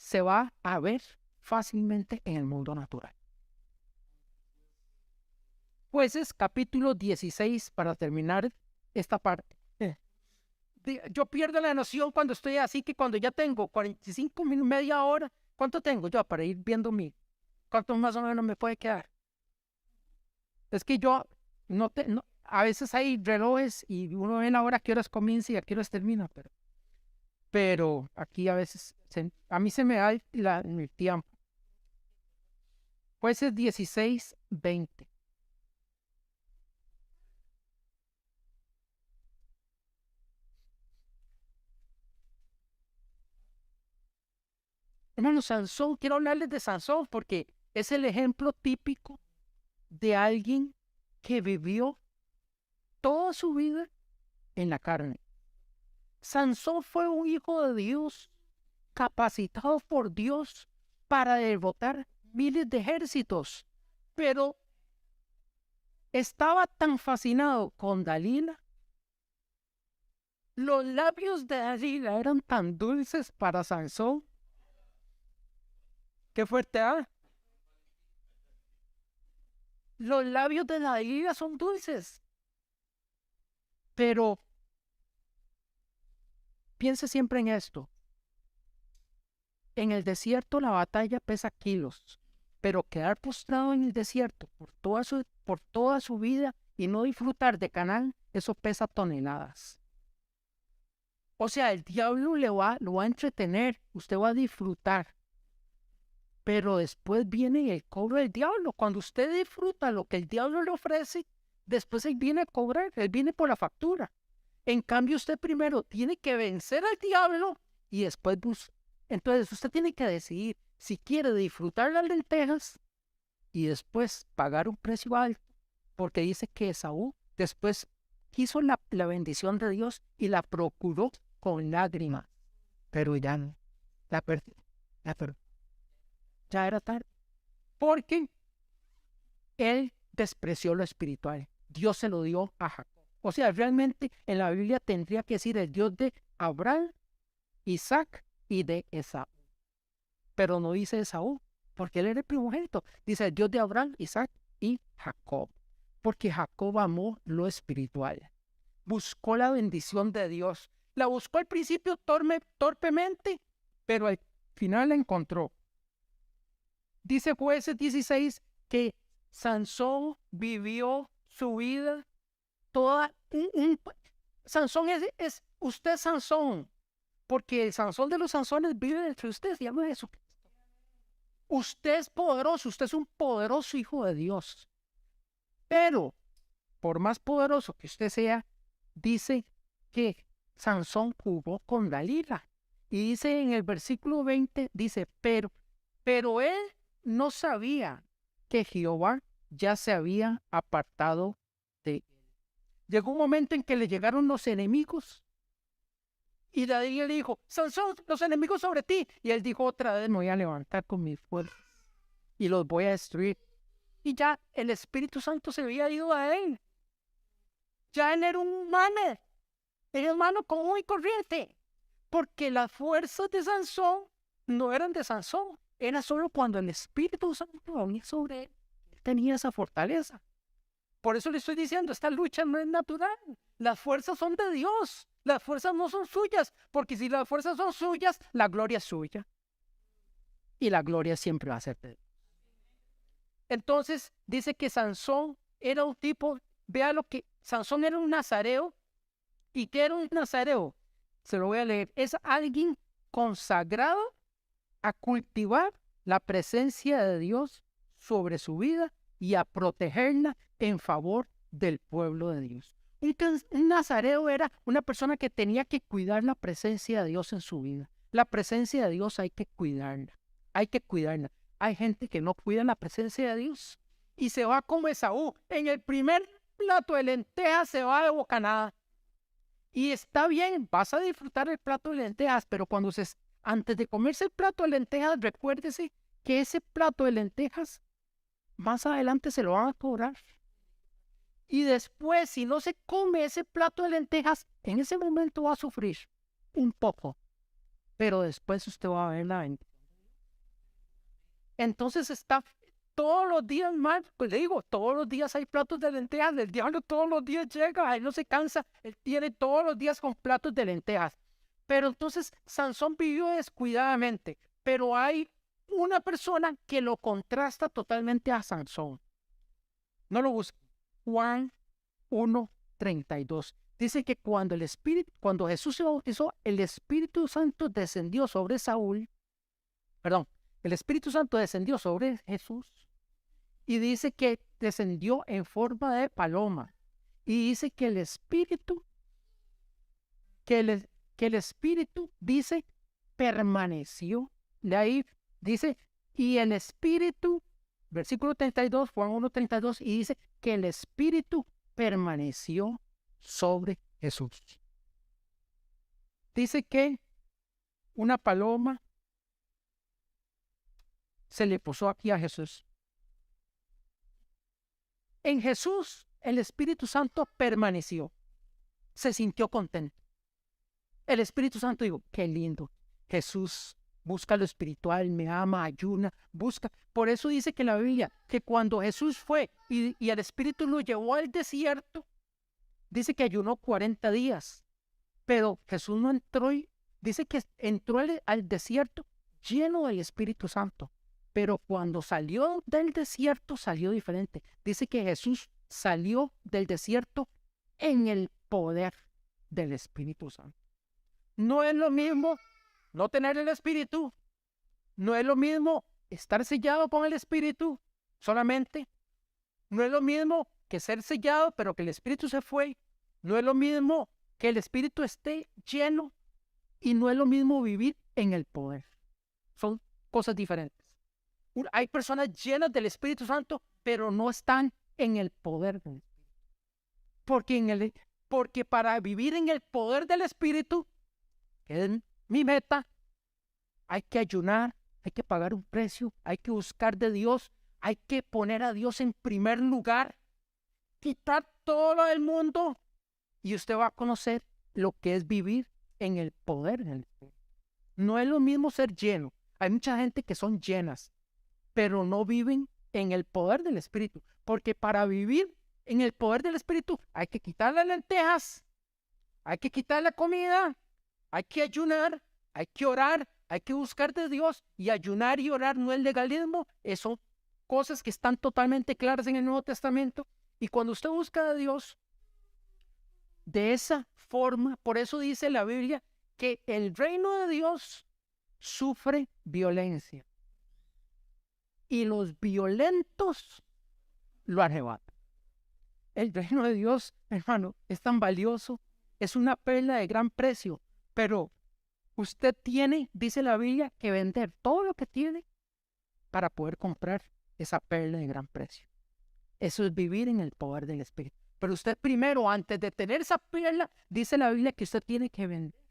S1: se va a ver fácilmente en el mundo natural. Jueces capítulo 16, para terminar esta parte. Yo pierdo la noción cuando estoy así, que cuando ya tengo 45 minutos, media hora, ¿cuánto tengo yo para ir viendo cuánto más o menos me puede quedar? Es que yo a veces hay relojes y uno ve la hora a qué horas comienza y a qué horas termina, pero aquí a veces a mí se me da el tiempo. Jueces 16, 20. Hermano, Sansón, quiero hablarles de Sansón porque es el ejemplo típico de alguien que vivió toda su vida en la carne. Sansón fue un hijo de Dios, capacitado por Dios para derrotar miles de ejércitos, pero estaba tan fascinado con Dalila. Los labios de Dalila eran tan dulces para Sansón. ¡Qué fuerte, ah! Los labios de Dalila son dulces. Pero piense siempre en esto. En el desierto la batalla pesa kilos, pero quedar postrado en el desierto por toda su vida y no disfrutar de Canaán, eso pesa toneladas. O sea, el diablo lo va a entretener, usted va a disfrutar. Pero después viene el cobro del diablo. Cuando usted disfruta lo que el diablo le ofrece, después él viene a cobrar, él viene por la factura. En cambio, usted primero tiene que vencer al diablo y después entonces usted tiene que decidir si quiere disfrutar las lentejas y después pagar un precio alto, porque dice que Esaú después quiso la bendición de Dios y la procuró con lágrimas, pero ya no, la perdió. Ya era tarde, porque él despreció lo espiritual. Dios se lo dio a Jacob. O sea, realmente en la Biblia tendría que decir el Dios de Abraham, Isaac y de Esaú. Pero no dice Esaú, porque él era el primogénito. Dice el Dios de Abraham, Isaac y Jacob. Porque Jacob amó lo espiritual. Buscó la bendición de Dios. La buscó al principio torpemente, pero al final la encontró. Dice Jueces 16 que Sansón vivió su vida toda. Sansón es usted Sansón, porque el Sansón de los Sansones vive dentro de usted, se llama Jesucristo. Usted es poderoso, usted es un poderoso hijo de Dios. Pero, por más poderoso que usted sea, dice que Sansón jugó con Dalila. Y dice en el versículo 20, dice, pero él no sabía que Jehová ya se había apartado de él. Llegó un momento en que le llegaron los enemigos y David le dijo, Sansón, los enemigos sobre ti. Y él dijo otra vez, me voy a levantar con mis fuerzas y los voy a destruir. Y ya el Espíritu Santo se había ido a él. Ya él era un humano común y corriente, porque las fuerzas de Sansón no eran de Sansón. Era solo cuando el Espíritu Santo venía sobre él. Él tenía esa fortaleza. Por eso le estoy diciendo, esta lucha no es natural. Las fuerzas son de Dios. Las fuerzas no son suyas. Porque si las fuerzas son suyas, la gloria es suya. Y la gloria siempre va a ser de Dios. Entonces, dice que Sansón era un tipo, vea lo que, Sansón era un nazareo. ¿Y qué era un nazareo? Se lo voy a leer. Es alguien consagrado a cultivar la presencia de Dios sobre su vida y a protegerla en favor del pueblo de Dios. Un nazareo era una persona que tenía que cuidar la presencia de Dios en su vida. La presencia de Dios hay que cuidarla. Hay que cuidarla. Hay gente que no cuida la presencia de Dios y se va como Esaú. En el primer plato de lentejas se va de bocanada. Y está bien, vas a disfrutar el plato de lentejas, pero antes de comerse el plato de lentejas, recuérdese que ese plato de lentejas más adelante se lo van a cobrar. Y después, si no se come ese plato de lentejas, en ese momento va a sufrir un poco, pero después usted va a ver la bendición. Entonces está todos los días mal, pues le digo, todos los días hay platos de lentejas, el diablo todos los días llega, él no se cansa, él tiene todos los días con platos de lentejas. Pero entonces Sansón vivió descuidadamente, pero hay una persona que lo contrasta totalmente a Sansón. No lo busquen. Juan 1:32. Dice que cuando Jesús se bautizó, el Espíritu Santo descendió sobre el Espíritu Santo descendió sobre Jesús y dice que descendió en forma de paloma. Y dice que el Espíritu, dice, permaneció. De ahí dice, y el Espíritu, versículo 32, Juan 1:32, y dice que el Espíritu permaneció sobre Jesús. Dice que una paloma se le posó aquí a Jesús. En Jesús el Espíritu Santo permaneció. Se sintió contento. El Espíritu Santo dijo, qué lindo. Jesús busca lo espiritual, me ama, ayuna, busca. Por eso dice que la Biblia, que cuando Jesús fue y el Espíritu lo llevó al desierto, dice que ayunó 40 días. Pero Jesús no entró, dice que entró al desierto lleno del Espíritu Santo. Pero cuando salió del desierto, salió diferente. Dice que Jesús salió del desierto en el poder del Espíritu Santo. No es lo mismo no tener el Espíritu. No es lo mismo estar sellado con el Espíritu solamente. No es lo mismo que ser sellado, pero que el Espíritu se fue. No es lo mismo que el Espíritu esté lleno. Y no es lo mismo vivir en el poder. Son cosas diferentes. Hay personas llenas del Espíritu Santo, pero no están en el poder del Espíritu. Porque para vivir en el poder del Espíritu, que es mi meta, hay que ayunar, hay que pagar un precio, hay que buscar de Dios, hay que poner a Dios en primer lugar, quitar todo lo del mundo y usted va a conocer lo que es vivir en el poder del Espíritu. No es lo mismo ser lleno. Hay mucha gente que son llenas, pero no viven en el poder del Espíritu. Porque para vivir en el poder del Espíritu hay que quitar las lentejas, hay que quitar la comida, hay que ayunar, hay que orar, hay que buscar de Dios. Y ayunar y orar no es legalismo, son cosas que están totalmente claras en el Nuevo Testamento. Y cuando usted busca de Dios de esa forma, por eso dice la Biblia que el reino de Dios sufre violencia y los violentos lo arrebatan. El reino de Dios, hermano, es tan valioso, es una perla de gran precio, pero usted tiene, dice la Biblia, que vender todo lo que tiene para poder comprar esa perla de gran precio. Eso es vivir en el poder del Espíritu. Pero usted primero, antes de tener esa perla, dice la Biblia que usted tiene que vender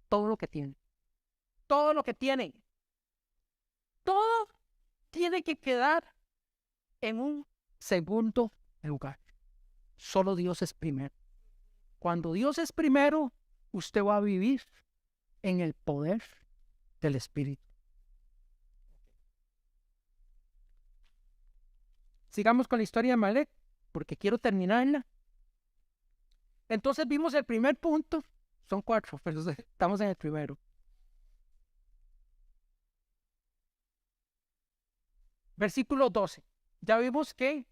S1: todo lo que tiene. Todo lo que tiene. Todo tiene que quedar en un segundo lugar. Solo Dios es primero. Cuando Dios es primero, usted va a vivir en el poder del Espíritu. Sigamos con la historia de Amalek, porque quiero terminarla. Entonces vimos el primer punto. Son 4, pero estamos en el primero. Versículo 12. Ya vimos que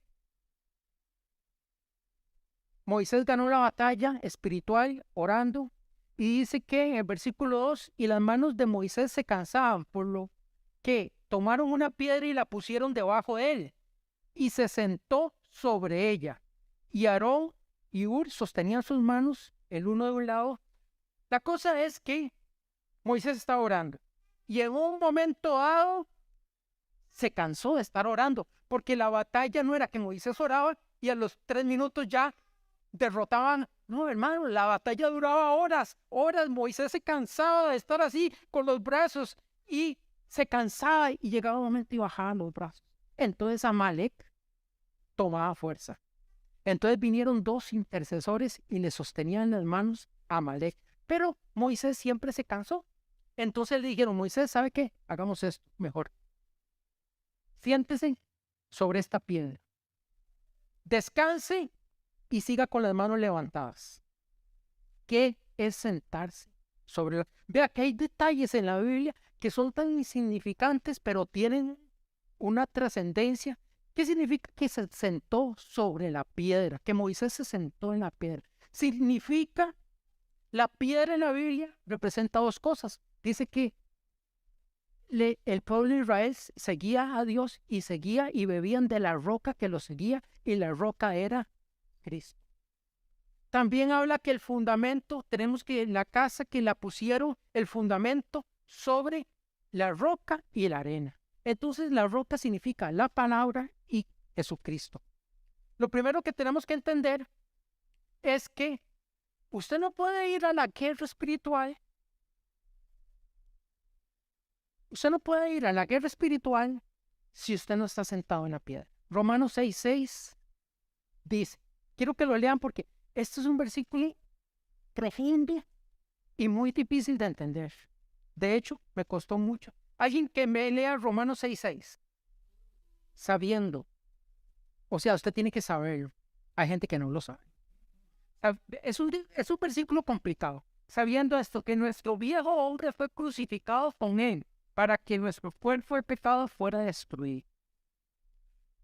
S1: Moisés ganó la batalla espiritual orando. Y dice que en el versículo 2, y las manos de Moisés se cansaban, por lo que tomaron una piedra y la pusieron debajo de él. Y se sentó sobre ella. Y Aarón y Hur sostenían sus manos, el uno de un lado. La cosa es que Moisés está orando. Y en un momento dado se cansó de estar orando, porque la batalla no era que Moisés oraba y a los 3 minutos ya derrotaban. No, hermano, la batalla duraba horas, horas. Moisés se cansaba de estar así con los brazos y se cansaba y llegaba un momento y bajaba los brazos. Entonces Amalek tomaba fuerza. Entonces vinieron 2 intercesores y le sostenían las manos a Amalek. Pero Moisés siempre se cansó. Entonces le dijeron, Moisés, ¿sabe qué? Hagamos esto mejor. Siéntese sobre esta piedra. Descanse y siga con las manos levantadas. ¿Qué es sentarse sobre la... Vea que hay detalles en la Biblia que son tan insignificantes, pero tienen una trascendencia. ¿Qué significa que se sentó sobre la piedra? Que Moisés se sentó en la piedra. Significa, la piedra en la Biblia representa 2 cosas. Dice que el pueblo de Israel seguía a Dios y seguía y bebían de la roca que lo seguía, y la roca era Cristo. También habla que el fundamento, tenemos que la casa que la pusieron, el fundamento sobre la roca y la arena. Entonces la roca significa la palabra y Jesucristo. Lo primero que tenemos que entender es que usted no puede ir a la guerra espiritual. Usted no puede ir a la guerra espiritual si usted no está sentado en la piedra. Romanos 6:6 dice, quiero que lo lean porque este es un versículo profundo y muy difícil de entender. De hecho, me costó mucho. Alguien que me lea Romanos 6:6, sabiendo. O sea, usted tiene que saberlo. Hay gente que no lo sabe. Es un versículo complicado. Sabiendo esto, que nuestro viejo hombre fue crucificado con él, para que nuestro cuerpo de pecado fuera destruido.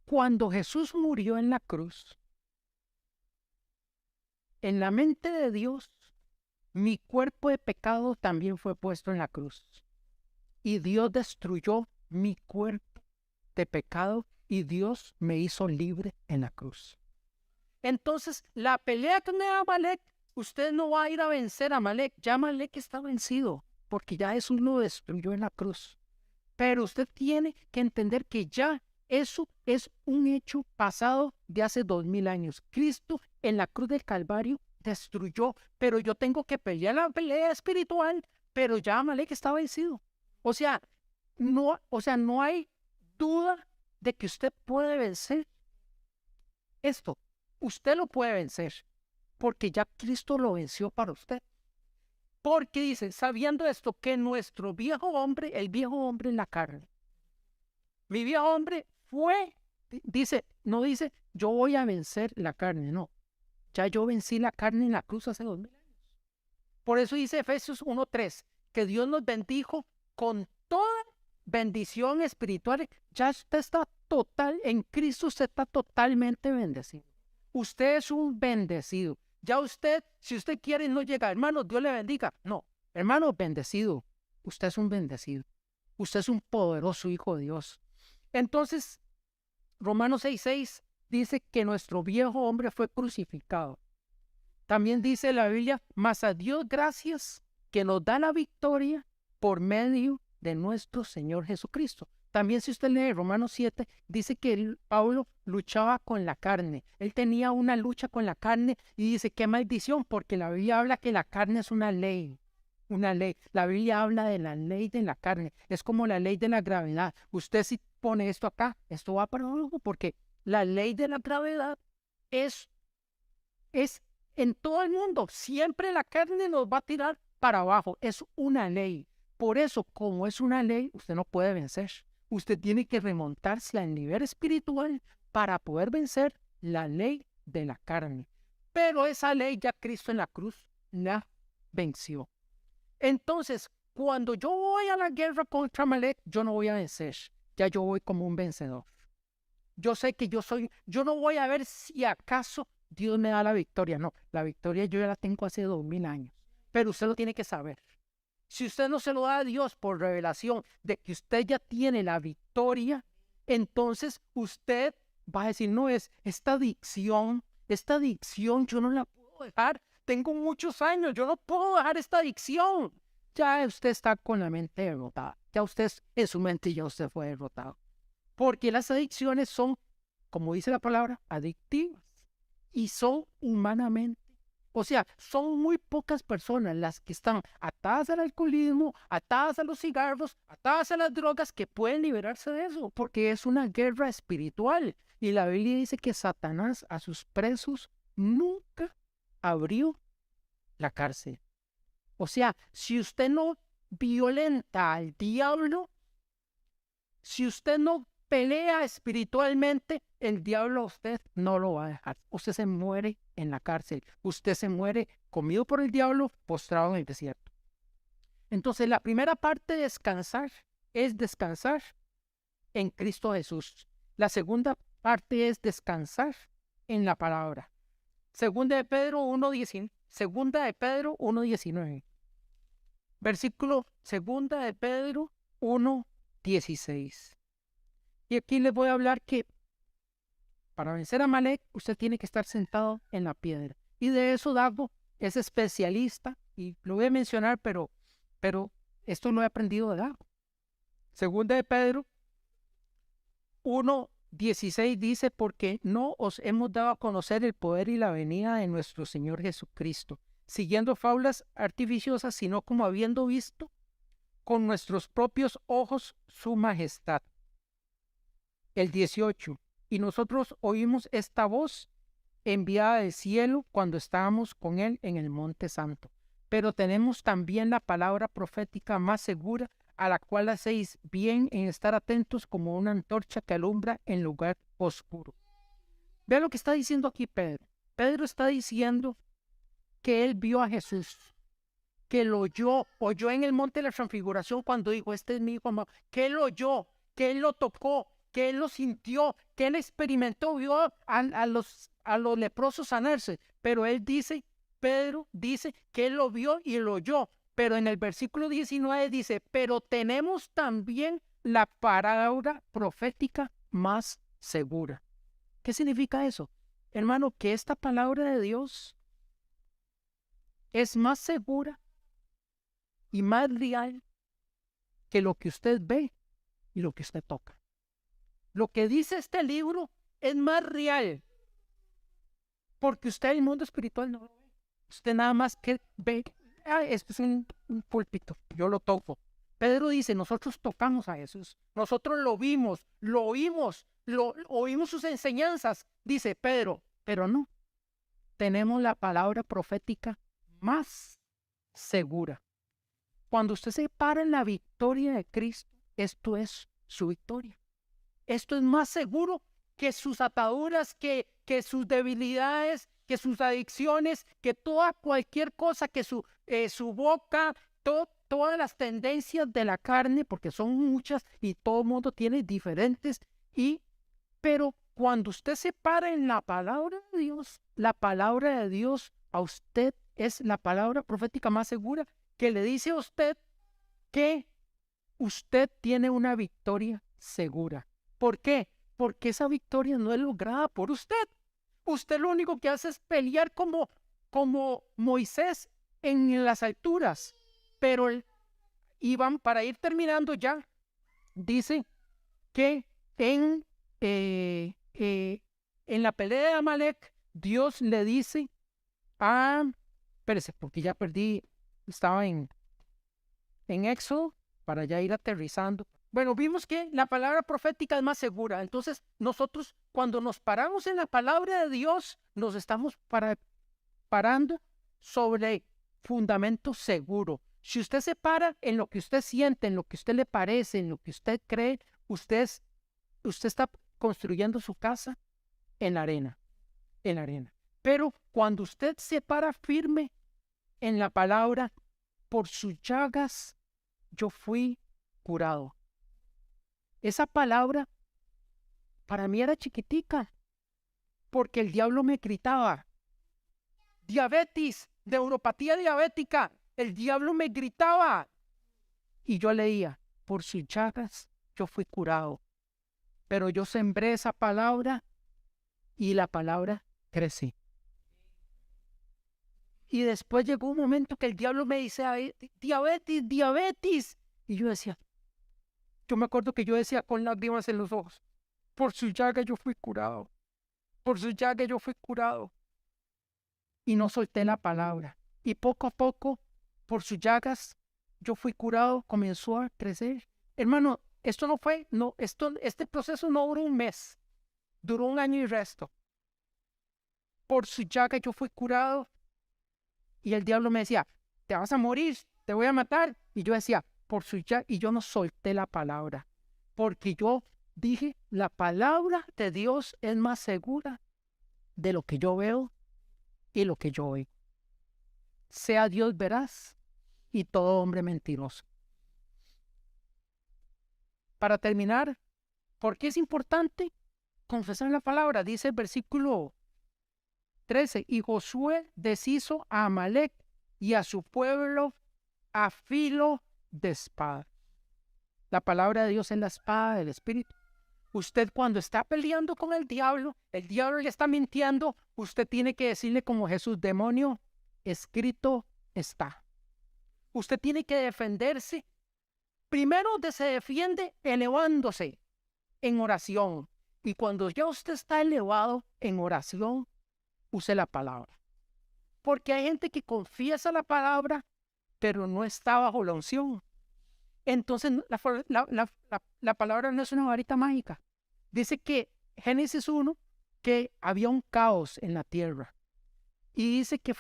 S1: Cuando Jesús murió en la cruz, en la mente de Dios, mi cuerpo de pecado también fue puesto en la cruz. Y Dios destruyó mi cuerpo de pecado y Dios me hizo libre en la cruz. Entonces, la pelea con Amalek, usted no va a ir a vencer a Amalek. Ya Amalek está vencido, porque ya Jesús lo destruyó en la cruz. Pero usted tiene que entender que ya eso es un hecho pasado de hace 2000 años. Cristo en la cruz del Calvario destruyó, pero yo tengo que pelear la pelea espiritual, pero ya Amalek está vencido. O sea, no hay duda de que usted puede vencer esto. Usted lo puede vencer, porque ya Cristo lo venció para usted. Porque dice, sabiendo esto, que nuestro viejo hombre, el viejo hombre en la carne, mi viejo hombre no dice, yo voy a vencer la carne, no. Ya yo vencí la carne en la cruz hace 2000 años. Por eso dice Efesios 1:3, que Dios nos bendijo con toda bendición espiritual. Ya usted está en Cristo usted está totalmente bendecido. Usted es un bendecido. Ya usted, si usted quiere, no llega, hermano, Dios le bendiga. No, hermano, bendecido. Usted es un bendecido. Usted es un poderoso hijo de Dios. Entonces, Romanos 6:6 dice que nuestro viejo hombre fue crucificado. También dice la Biblia, mas a Dios gracias que nos da la victoria por medio de nuestro Señor Jesucristo. También si usted lee Romanos 7, dice que Pablo luchaba con la carne. Él tenía una lucha con la carne y dice, qué maldición, porque la Biblia habla que la carne es una ley. Una ley. La Biblia habla de la ley de la carne. Es como la ley de la gravedad. Usted si pone esto acá, esto va para abajo, porque la ley de la gravedad es en todo el mundo. Siempre la carne nos va a tirar para abajo. Es una ley. Por eso, como es una ley, usted no puede vencer. Usted tiene que remontarse al nivel espiritual para poder vencer la ley de la carne. Pero esa ley ya Cristo en la cruz la venció. Entonces, cuando yo voy a la guerra contra Amalek, yo no voy a vencer. Ya yo voy como un vencedor. Yo sé que yo no voy a ver si acaso Dios me da la victoria. No, la victoria yo ya la tengo hace 2000 años. Pero usted lo tiene que saber. Si usted no se lo da a Dios por revelación de que usted ya tiene la victoria, entonces usted va a decir, no, esta adicción yo no la puedo dejar. Tengo muchos años, yo no puedo dejar esta adicción. ya usted está con la mente derrotada. Ya usted en su mente ya usted fue derrotado. Porque las adicciones son, como dice la palabra, adictivas. Y son humanamente. O sea, son muy pocas personas las que están atadas al alcoholismo, atadas a los cigarros, atadas a las drogas, que pueden liberarse de eso, porque es una guerra espiritual. Y la Biblia dice que Satanás a sus presos nunca abrió la cárcel. O sea, si usted no violenta al diablo, si usted no pelea espiritualmente, el diablo a usted no lo va a dejar. Usted se muere en la cárcel. Usted se muere comido por el diablo, postrado en el desierto. Entonces, la primera parte de descansar es descansar en Cristo Jesús. La segunda parte es descansar en la palabra. Segunda de Pedro 1:19. Versículo segunda de Pedro 1:16. Y aquí les voy a hablar que para vencer a Amalek, usted tiene que estar sentado en la piedra. Y de eso Dago es especialista, y lo voy a mencionar, pero esto lo he aprendido de Dago. Segunda de Pedro 1:16 dice, porque no os hemos dado a conocer el poder y la venida de nuestro Señor Jesucristo, siguiendo fábulas artificiosas, sino como habiendo visto con nuestros propios ojos su majestad. El 18. Y nosotros oímos esta voz enviada del cielo cuando estábamos con él en el monte santo. Pero tenemos también la palabra profética más segura, a la cual hacéis bien en estar atentos como una antorcha que alumbra en lugar oscuro. Vea lo que está diciendo aquí Pedro. Pedro está diciendo que él vio a Jesús, que lo oyó en el monte de la transfiguración cuando dijo, este es mi hijo amado, que él lo oyó, que él lo tocó, que él lo sintió, que él experimentó, vio a los leprosos sanarse. Pero él dice, Pedro dice que él lo vio y lo oyó. Pero en el versículo 19 dice, pero tenemos también la palabra profética más segura. ¿Qué significa eso? Hermano, que esta palabra de Dios es más segura y más real que lo que usted ve y lo que usted toca. Lo que dice este libro es más real, porque usted el mundo espiritual no lo ve. Usted nada más que ve, esto es un púlpito, yo lo toco. Pedro dice, nosotros tocamos a Jesús, nosotros lo vimos, lo oímos, oímos sus enseñanzas, dice Pedro, pero no, tenemos la palabra profética más segura. Cuando usted se para en la victoria de Cristo, esto es su victoria. Esto es más seguro que sus ataduras, que sus debilidades, que sus adicciones, que cualquier cosa, que su boca, todas las tendencias de la carne, porque son muchas y todo el mundo tiene diferentes. Pero cuando usted se para en la palabra de Dios, la palabra de Dios a usted es la palabra profética más segura, que le dice a usted que usted tiene una victoria segura. ¿Por qué? Porque esa victoria no es lograda por usted. Usted lo único que hace es pelear como Moisés en las alturas. Pero Iván, para ir terminando ya, dice que en la pelea de Amalek, Dios le dice espérese, porque ya perdí, estaba en Éxodo, para ya ir aterrizando. Bueno, vimos que la palabra profética es más segura. Entonces, nosotros cuando nos paramos en la palabra de Dios, nos estamos parando sobre fundamento seguro. Si usted se para en lo que usted siente, en lo que usted le parece, en lo que usted cree, usted está construyendo su casa en la arena, Pero cuando usted se para firme en la palabra, por sus llagas yo fui curado. Esa palabra para mí era chiquitica, porque el diablo me gritaba, diabetes, neuropatía diabética, el diablo me gritaba. Y yo leía, por sus llagas yo fui curado. Pero yo sembré esa palabra y la palabra crecí. Y después llegó un momento que el diablo me dice, "Ay, diabetes, diabetes". Y yo me acuerdo que yo decía con lágrimas en los ojos, por su llaga yo fui curado, por su llaga yo fui curado. Y no solté la palabra. Y poco a poco, por sus llagas, yo fui curado, comenzó a crecer. Hermano, este proceso no duró un mes, duró un año y resto. Por su llaga yo fui curado. Y el diablo me decía, te vas a morir, te voy a matar. Y yo decía, por su llaga, y yo no solté la palabra, porque yo dije, la palabra de Dios es más segura de lo que yo veo y lo que yo oigo. Sea Dios veraz y todo hombre mentiroso. Para terminar, ¿por qué es importante confesar la palabra? Dice el versículo 13, y Josué deshizo a Amalec y a su pueblo a filo de espada. La palabra de Dios es la espada del Espíritu. Usted cuando está peleando con el diablo le está mintiendo, usted tiene que decirle como Jesús, demonio, escrito está. Usted tiene que defenderse. Primero se defiende elevándose en oración. Y cuando ya usted está elevado en oración, use la palabra. Porque hay gente que confiesa la palabra, pero no está bajo la unción. Entonces la palabra no es una varita mágica. Dice que Génesis 1, que había un caos en la tierra. Y dice que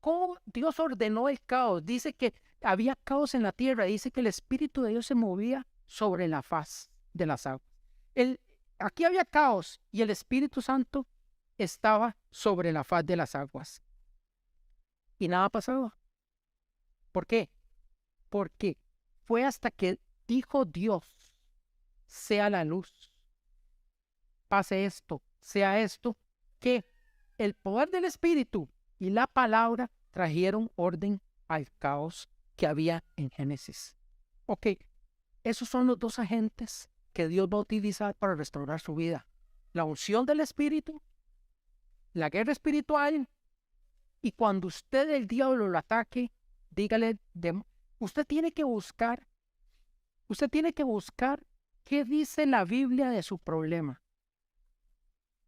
S1: ¿cómo Dios ordenó el caos? Dice que había caos en la tierra. Dice que el Espíritu de Dios se movía sobre la faz de las aguas. Aquí había caos y el Espíritu Santo estaba sobre la faz de las aguas. Y nada pasaba. ¿Por qué? Porque fue hasta que dijo Dios, sea la luz, pase esto, sea esto, que el poder del Espíritu y la palabra trajeron orden al caos que había en Génesis. Ok, esos son los dos agentes que Dios va a utilizar para restaurar su vida. La unción del Espíritu, la guerra espiritual, y cuando el diablo lo ataque, dígale, usted tiene que buscar qué dice la Biblia de su problema.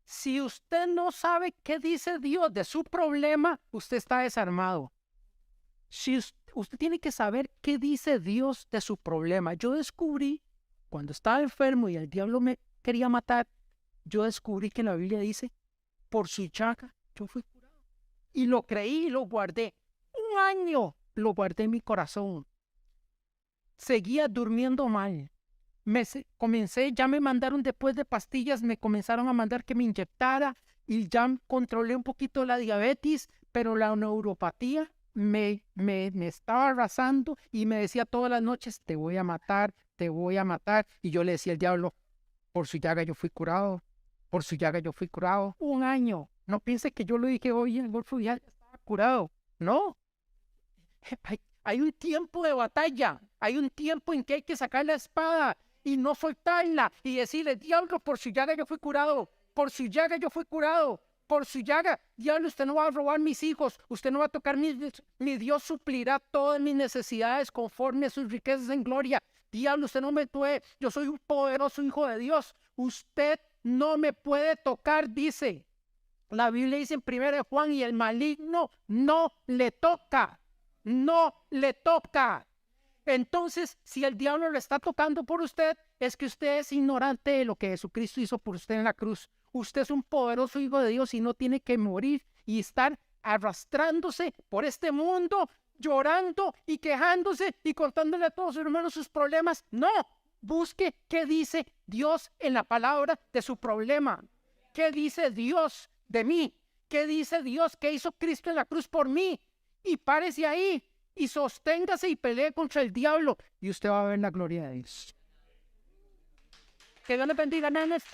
S1: Si usted no sabe qué dice Dios de su problema, usted está desarmado. Usted tiene que saber qué dice Dios de su problema. Yo descubrí, cuando estaba enfermo y el diablo me quería matar, yo descubrí que la Biblia dice, por su llaga yo fui curado. Y lo creí y lo guardé. Un año lo guardé en mi corazón. Seguía durmiendo mal. Ya me mandaron después de pastillas, me comenzaron a mandar que me inyectara y ya controlé un poquito la diabetes, pero la neuropatía me estaba arrasando y me decía todas las noches, te voy a matar, te voy a matar. Y yo le decía al diablo, por su llaga yo fui curado, por su llaga yo fui curado. Un año. No piense que yo lo dije, oye, el golfo ya estaba curado. No. Hay un tiempo de batalla, hay un tiempo en que hay que sacar la espada y no soltarla y decirle, diablo, por su llaga yo fui curado, por su llaga yo fui curado, por su llaga, diablo, usted no va a robar mis hijos, usted no va a tocar mi Dios suplirá todas mis necesidades conforme a sus riquezas en gloria. Diablo, usted no me puede, yo soy un poderoso hijo de Dios, usted no me puede tocar, dice. La Biblia dice en 1 Juan, y el maligno no le toca. No le toca. Entonces, si el diablo le está tocando por usted, es que usted es ignorante de lo que Jesucristo hizo por usted en la cruz. Usted es un poderoso hijo de Dios y no tiene que morir y estar arrastrándose por este mundo, llorando y quejándose y contándole a todos sus hermanos sus problemas. No, busque qué dice Dios en la palabra de su problema. ¿Qué dice Dios de mí? ¿Qué dice Dios que hizo Cristo en la cruz por mí? Y párese ahí y sosténgase y pelee contra el diablo y usted va a ver la gloria de Dios. Que Dios le bendiga, nenes.